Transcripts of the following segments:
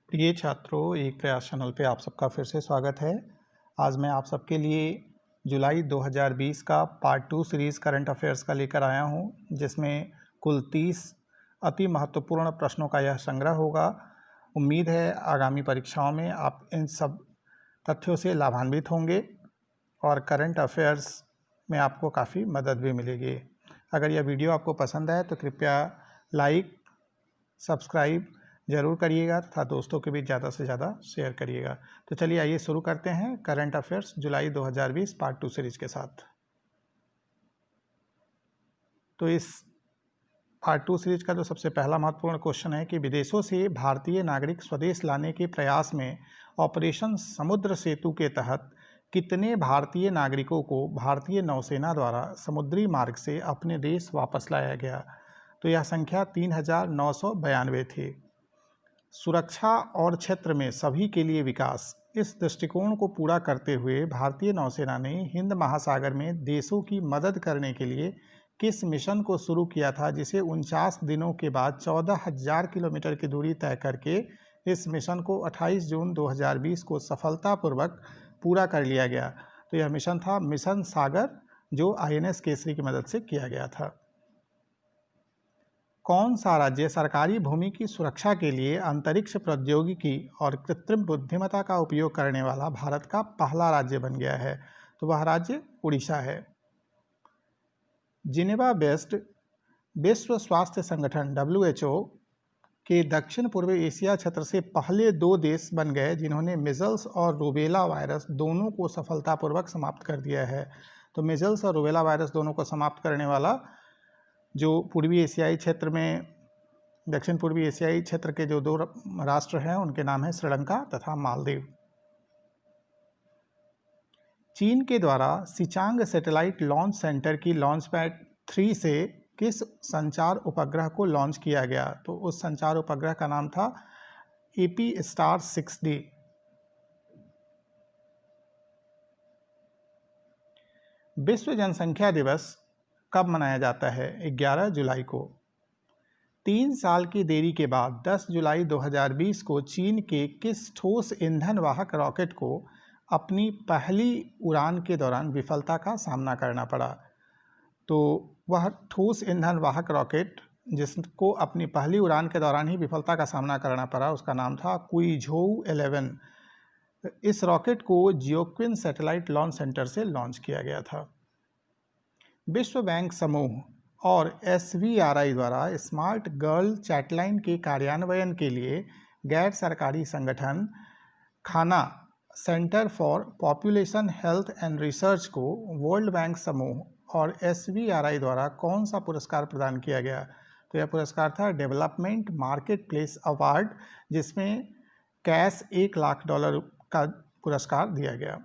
प्रिय छात्रों, एक प्रयास चैनल पे आप सबका फिर से स्वागत है। आज मैं आप सबके लिए जुलाई 2020 का पार्ट 2 सीरीज़ करंट अफेयर्स का लेकर आया हूँ, जिसमें कुल 30 अति महत्वपूर्ण प्रश्नों का यह संग्रह होगा। उम्मीद है आगामी परीक्षाओं में आप इन सब तथ्यों से लाभान्वित होंगे और करंट अफेयर्स में आपको काफ़ी मदद भी मिलेगी। अगर यह वीडियो आपको पसंद आए तो कृपया लाइक, सब्सक्राइब ज़रूर करिएगा तथा दोस्तों के बीच ज़्यादा से ज़्यादा शेयर करिएगा। तो चलिए आइए शुरू करते हैं करंट अफेयर्स जुलाई 2020 पार्ट 2 सीरीज के साथ। तो इस पार्ट 2 सीरीज का जो सबसे पहला महत्वपूर्ण क्वेश्चन है कि विदेशों से भारतीय नागरिक स्वदेश लाने के प्रयास में ऑपरेशन समुद्र सेतु के तहत कितने भारतीय नागरिकों को भारतीय नौसेना द्वारा समुद्री मार्ग से अपने देश वापस लाया गया? तो यह संख्या 3,992 थी। सुरक्षा और क्षेत्र में सभी के लिए विकास, इस दृष्टिकोण को पूरा करते हुए भारतीय नौसेना ने हिंद महासागर में देशों की मदद करने के लिए किस मिशन को शुरू किया था, जिसे 49 दिनों के बाद 14,000 किलोमीटर की दूरी तय करके इस मिशन को 28 जून 2020 को सफलतापूर्वक पूरा कर लिया गया? तो यह मिशन था मिशन सागर, जो INS केसरी की मदद से किया गया था। कौन सा राज्य सरकारी भूमि की सुरक्षा के लिए अंतरिक्ष प्रौद्योगिकी और कृत्रिम बुद्धिमत्ता का उपयोग करने वाला भारत का पहला राज्य बन गया है? तो वह राज्य उड़ीसा है। जिनेवा बेस्ड विश्व स्वास्थ्य संगठन WHO के दक्षिण पूर्व एशिया क्षेत्र से पहले 2 देश बन गए जिन्होंने मीजल्स और रूबेला वायरस दोनों को सफलतापूर्वक समाप्त कर दिया है। तो मीजल्स और रूबेला वायरस दोनों को समाप्त करने वाला जो पूर्वी एशियाई क्षेत्र में दक्षिण पूर्वी एशियाई क्षेत्र के जो 2 राष्ट्र हैं उनके नाम है श्रीलंका तथा मालदीव। चीन के द्वारा सिचांग सैटेलाइट लॉन्च सेंटर की लॉन्च पैड 3 से किस संचार उपग्रह को लॉन्च किया गया? तो उस संचार उपग्रह का नाम था एपीस्टार 6D। विश्व जनसंख्या दिवस कब मनाया जाता है? 11 जुलाई को। 3 साल की देरी के बाद 10 जुलाई 2020 को चीन के किस ठोस ईंधन वाहक रॉकेट को अपनी पहली उड़ान के दौरान विफलता का सामना करना पड़ा? तो वह ठोस ईंधन वाहक रॉकेट जिसको अपनी पहली उड़ान के दौरान ही विफलता का सामना करना पड़ा, उसका नाम था क्विझोउ 11। इस रॉकेट को जियोक्विन सैटेलाइट लॉन्च सेंटर से लॉन्च किया गया था। विश्व बैंक समूह और SVRI द्वारा स्मार्ट गर्ल चैटलाइन के कार्यान्वयन के लिए गैर सरकारी संगठन खाना centre for population health and research को वर्ल्ड बैंक समूह और SVRI द्वारा कौन सा पुरस्कार प्रदान किया गया? तो यह पुरस्कार था डेवलपमेंट मार्केट प्लेस अवार्ड, जिसमें कैश $1 लाख का पुरस्कार दिया गया।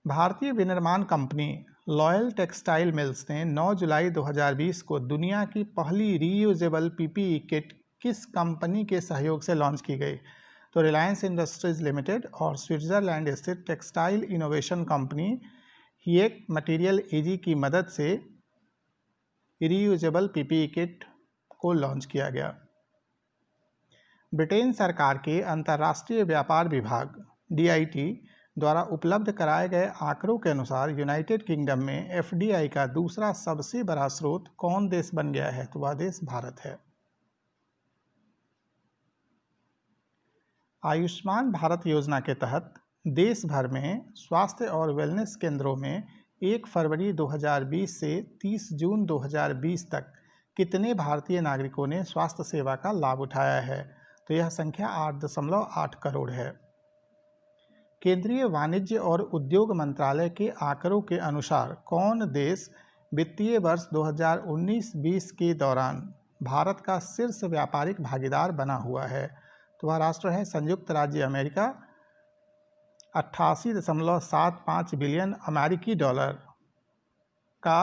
भारतीय विनिर्माण कंपनी लॉयल टेक्सटाइल मिल्स ने 9 जुलाई 2020 को दुनिया की पहली रीयूजेबल PPE किट किस कंपनी के सहयोग से लॉन्च की गई? तो रिलायंस इंडस्ट्रीज लिमिटेड और स्विट्जरलैंड स्थित textile innovation company HeiQ material AG की मदद से रीयूजेबल PPE किट को लॉन्च किया गया। ब्रिटेन सरकार के अंतर्राष्ट्रीय व्यापार विभाग DIT द्वारा उपलब्ध कराए गए आंकड़ों के अनुसार यूनाइटेड किंगडम में FDI का दूसरा सबसे बड़ा स्रोत कौन देश बन गया है? तो वह देश भारत है। आयुष्मान भारत योजना के तहत देश भर में स्वास्थ्य और वेलनेस केंद्रों में 1 फरवरी 2020 से 30 जून 2020 तक कितने भारतीय नागरिकों ने स्वास्थ्य सेवा का लाभ उठाया है? तो यह संख्या 8.8 करोड़ है। केंद्रीय वाणिज्य और उद्योग मंत्रालय के आंकड़ों के अनुसार कौन देश वित्तीय वर्ष 2019-20 के दौरान भारत का शीर्ष व्यापारिक भागीदार बना हुआ है? तो वह राष्ट्र है संयुक्त राज्य अमेरिका। 88.75 बिलियन अमेरिकी डॉलर का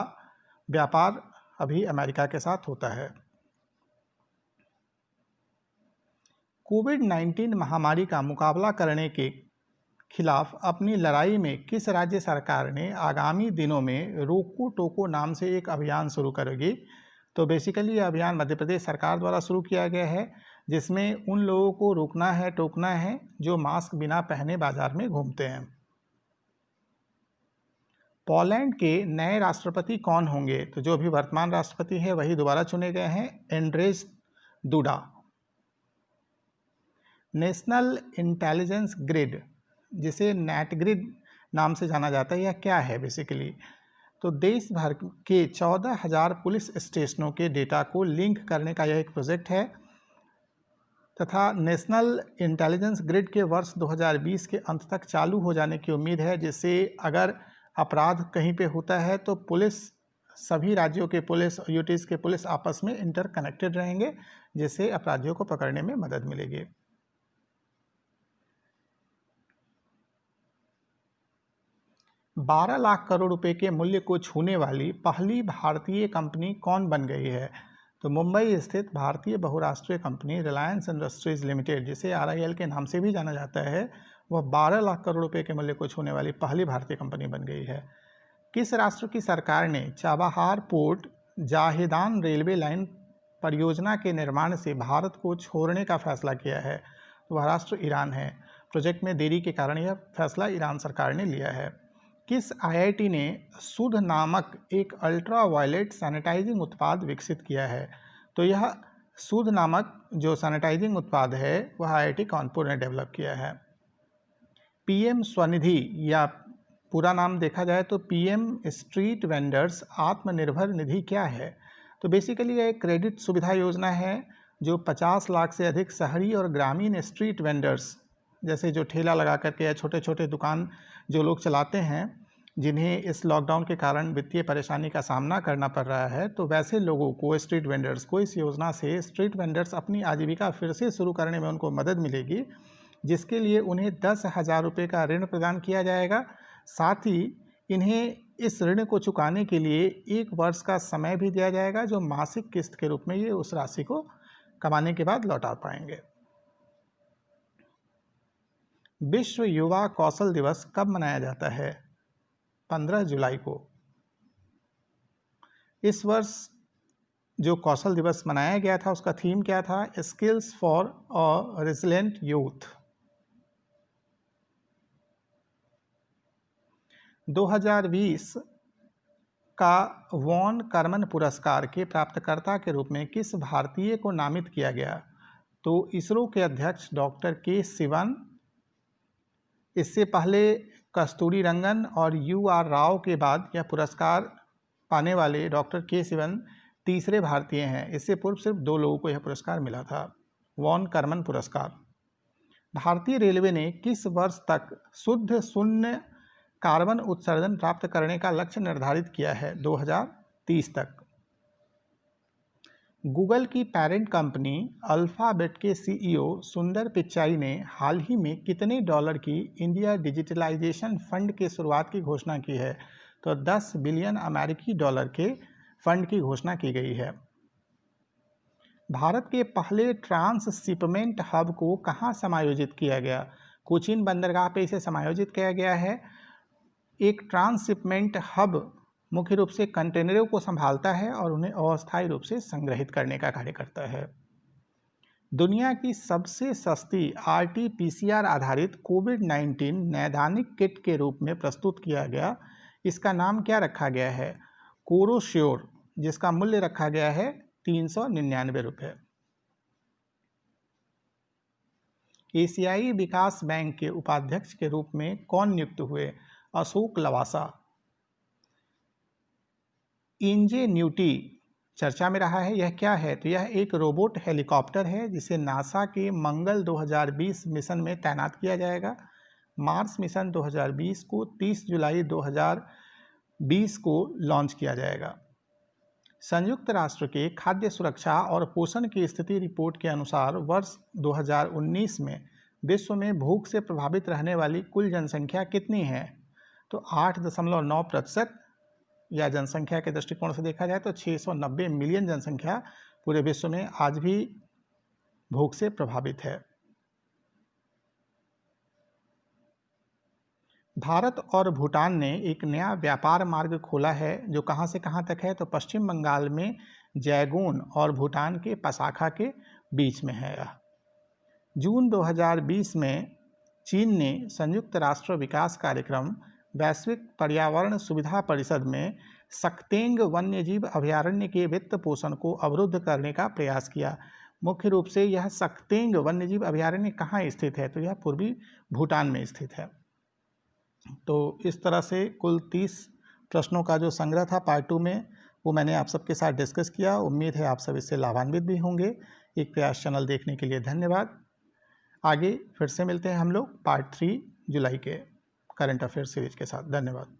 व्यापार अभी अमेरिका के साथ होता है। कोविड-19 महामारी का मुकाबला करने के खिलाफ अपनी लड़ाई में किस राज्य सरकार ने आगामी दिनों में रोको टोको नाम से एक अभियान शुरू करेगी? तो बेसिकली यह अभियान मध्य प्रदेश सरकार द्वारा शुरू किया गया है। जिसमें उन लोगों को रोकना है, टोकना है जो मास्क बिना पहने बाजार में घूमते हैं। पोलैंड के नए राष्ट्रपति कौन होंगे? तो जो अभी वर्तमान राष्ट्रपति है वही दोबारा चुने गए हैं, एंड्रेज दुडा। नेशनल इंटेलिजेंस ग्रिड, जिसे नेट ग्रिड नाम से जाना जाता है, यह क्या है बेसिकली? तो देश भर के 14,000 पुलिस स्टेशनों के डेटा को लिंक करने का यह एक प्रोजेक्ट है तथा नेशनल इंटेलिजेंस ग्रिड के वर्ष 2020 के अंत तक चालू हो जाने की उम्मीद है, जिससे अगर अपराध कहीं पे होता है तो पुलिस, सभी राज्यों के पुलिस और यूटीज के पुलिस आपस में इंटरकनेक्टेड रहेंगे, जिससे अपराधियों को पकड़ने में मदद मिलेगी। ₹12 लाख करोड़ रुपए के मूल्य को छूने वाली पहली भारतीय कंपनी कौन बन गई है? तो मुंबई स्थित भारतीय बहुराष्ट्रीय कंपनी रिलायंस इंडस्ट्रीज लिमिटेड, जिसे RIL के नाम से भी जाना जाता है, वह 12 लाख करोड़ रुपए के मूल्य को छूने वाली पहली भारतीय कंपनी बन गई है। किस राष्ट्र की सरकार ने Chabahar port Zahedan railway line परियोजना के निर्माण से भारत को छोड़ने का फैसला किया है? तो वह राष्ट्र ईरान है। प्रोजेक्ट में देरी के कारण यह फैसला ईरान सरकार ने लिया है। किस IIT ने सुध नामक एक अल्ट्रा वायलेट सैनिटाइजिंग उत्पाद विकसित किया है? तो यह सुध नामक जो सैनिटाइजिंग उत्पाद है वह IIT कानपुर ने डेवलप किया है। PM स्वनिधि, या पूरा नाम देखा जाए तो PM street vendors Atmanirbhar Nidhi क्या है? तो बेसिकली यह एक क्रेडिट सुविधा योजना है जो 50 लाख से अधिक शहरी और ग्रामीण स्ट्रीट वेंडर्स, जैसे जो ठेला लगा करके या छोटे छोटे दुकान जो लोग चलाते हैं, जिन्हें इस लॉकडाउन के कारण वित्तीय परेशानी का सामना करना पड़ रहा है, तो वैसे लोगों को, स्ट्रीट वेंडर्स को, इस योजना से स्ट्रीट वेंडर्स अपनी आजीविका फिर से शुरू करने में उनको मदद मिलेगी, जिसके लिए उन्हें 10,000 रुपये का ऋण प्रदान किया जाएगा। साथ ही इन्हें इस ऋण को चुकाने के लिए 1 वर्ष का समय भी दिया जाएगा, जो मासिक किस्त के रूप में ये उस राशि को कमाने के बाद लौटा पाएंगे। विश्व युवा कौशल दिवस कब मनाया जाता है? 15 जुलाई को। इस वर्ष जो कौशल दिवस मनाया गया था उसका थीम क्या था? Skills for a resilient youth. 2020 का वॉन करमन पुरस्कार के प्राप्तकर्ता के रूप में किस भारतीय को नामित किया गया? तो इसरो के अध्यक्ष डॉक्टर के सिवन। इससे पहले कस्तूरी रंगन और UR राव के बाद यह पुरस्कार पाने वाले डॉक्टर के सिवन तीसरे भारतीय हैं। इससे पूर्व सिर्फ 2 लोगों को यह पुरस्कार मिला था, वॉन करमन पुरस्कार। भारतीय रेलवे ने किस वर्ष तक शुद्ध शून्य कार्बन उत्सर्जन प्राप्त करने का लक्ष्य निर्धारित किया है? 2030 तक। गूगल की पेरेंट कंपनी अल्फाबेट के CEO सुंदर पिचाई ने हाल ही में कितने डॉलर की इंडिया डिजिटलाइजेशन फंड के शुरुआत की घोषणा की है? तो 10 बिलियन अमेरिकी डॉलर के फंड की घोषणा की गई है। भारत के पहले ट्रांसशिपमेंट हब को कहाँ समायोजित किया गया? कोचीन बंदरगाह पे इसे समायोजित किया गया है। एक ट्रांसशिपमेंट हब मुख्य रूप से कंटेनरों को संभालता है और उन्हें अस्थायी रूप से संग्रहित करने का कार्य करता है। दुनिया की सबसे सस्ती RT-PCR आधारित कोविड-19 नैदानिक किट के रूप में प्रस्तुत किया गया, इसका नाम क्या रखा गया है? कोरोश्योर, जिसका मूल्य रखा गया है 399 रुपये। एशियाई विकास बैंक के उपाध्यक्ष के रूप में कौन नियुक्त हुए? अशोक लवासा। इंजेन्यूटी चर्चा में रहा है, यह क्या है? तो यह एक रोबोट हेलीकॉप्टर है जिसे नासा के मंगल 2020 मिशन में तैनात किया जाएगा। मार्स मिशन 2020 को 30 जुलाई 2020 को लॉन्च किया जाएगा। संयुक्त राष्ट्र के खाद्य सुरक्षा और पोषण की स्थिति रिपोर्ट के अनुसार वर्ष 2019 में विश्व में भूख से प्रभावित रहने वाली कुल जनसंख्या कितनी है? तो 8.9%, या जनसंख्या के दृष्टिकोण से देखा जाए तो 690 मिलियन जनसंख्या पूरे विश्व में आज भी भूख से प्रभावित है। भारत और भूटान ने एक नया व्यापार मार्ग खोला है जो कहां से कहां तक है? तो पश्चिम बंगाल में जैगोन और भूटान के पसाखा के बीच में है। यह जून 2020 में चीन ने संयुक्त राष्ट्र विकास कार्यक्रम वैश्विक पर्यावरण सुविधा परिषद में सक्तेंग वन्यजीव अभयारण्य के वित्त पोषण को अवरुद्ध करने का प्रयास किया। मुख्य रूप से यह सक्तेंग वन्यजीव अभयारण्य कहाँ स्थित है? तो यह पूर्वी भूटान में स्थित है। तो इस तरह से कुल 30 प्रश्नों का जो संग्रह था पार्ट 2 में, वो मैंने आप सबके साथ डिस्कस किया। उम्मीद है आप सब इससे लाभान्वित भी होंगे। एक प्रयास चैनल देखने के लिए धन्यवाद। आगे फिर से मिलते हैं हम लोग पार्ट 3 जुलाई के करंट अफेयर सीरीज के साथ। धन्यवाद।